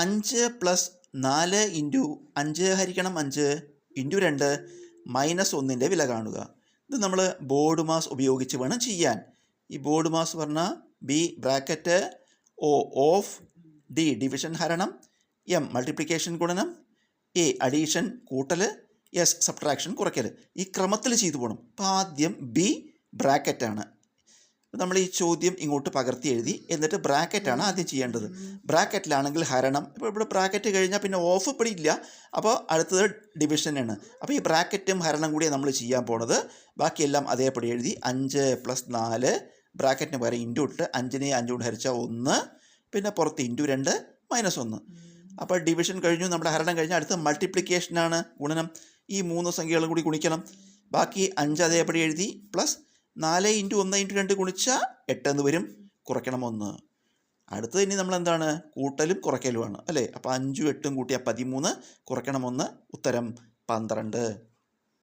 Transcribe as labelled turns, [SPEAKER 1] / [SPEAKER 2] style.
[SPEAKER 1] 5 plus 4 into 5 ഹരിക്കണം 5 into 2 minus 1ൻ്റെ വില കാണുക. ഇത് നമ്മൾ ബോർഡ് മാസ് ഉപയോഗിച്ച് വേണം ചെയ്യാൻ. ഈ ബോർഡ് മാസ് പറഞ്ഞാൽ B bracket O of D division ഹരണം, എം മൾട്ടിപ്ലിക്കേഷൻ ഗുണനം, എ അഡീഷൻ കൂട്ടൽ, എസ് സബ്ട്രാക്ഷൻ കുറയ്ക്കൽ. ഈ ക്രമത്തിൽ ചെയ്തു പോകണം. അപ്പോൾ ആദ്യം ബി ബ്രാക്കറ്റാണ്. നമ്മൾ ഈ ചോദ്യം ഇങ്ങോട്ട് പകർത്തി എഴുതി, എന്നിട്ട് ബ്രാക്കറ്റാണ് ആദ്യം ചെയ്യേണ്ടത്. ബ്രാക്കറ്റിലാണെങ്കിൽ ഹരണം. ഇപ്പോൾ ഇവിടെ ബ്രാക്കറ്റ് കഴിഞ്ഞാൽ പിന്നെ ഓഫ് ഇവിടെ ഇല്ല, അപ്പോൾ അടുത്തത് ഡിവിഷനാണ്. അപ്പോൾ ഈ ബ്രാക്കറ്റും ഹരണം കൂടിയാണ് നമ്മൾ ചെയ്യാൻ പോണത്. ബാക്കിയെല്ലാം അതേപടി എഴുതി. 5 പ്ലസ് 4 ബ്രാക്കറ്റിന് പകരം ഇൻറ്റു ഇട്ട് 5നെ 5 കൊണ്ട് ഹരിച്ചാൽ 1, പിന്നെ പുറത്ത് ഇൻറ്റു 2 മൈനസ് 1. അപ്പോൾ ഡിവിഷൻ കഴിഞ്ഞു, നമ്മുടെ ഹരണം കഴിഞ്ഞാൽ അടുത്ത മൾട്ടിപ്ലിക്കേഷനാണ്, ഗുണനം. ഈ 3 സംഖ്യകളും കൂടി ഗുണിക്കണം. ബാക്കി 5 അതേപടി എഴുതി. പ്ലസ് 4 ഇൻറ്റു 1 ഇൻറ്റു 2 ഗുണിച്ചാൽ 8 എന്ന് വരും, കുറയ്ക്കണം 1. അടുത്തത് ഇനി നമ്മൾ എന്താണ്, കൂട്ടലും കുറയ്ക്കലുമാണ് അല്ലേ. അപ്പോൾ 5ഉം 8ഉം കൂട്ടിയാൽ 13, കുറയ്ക്കണം 1, ഉത്തരം 12.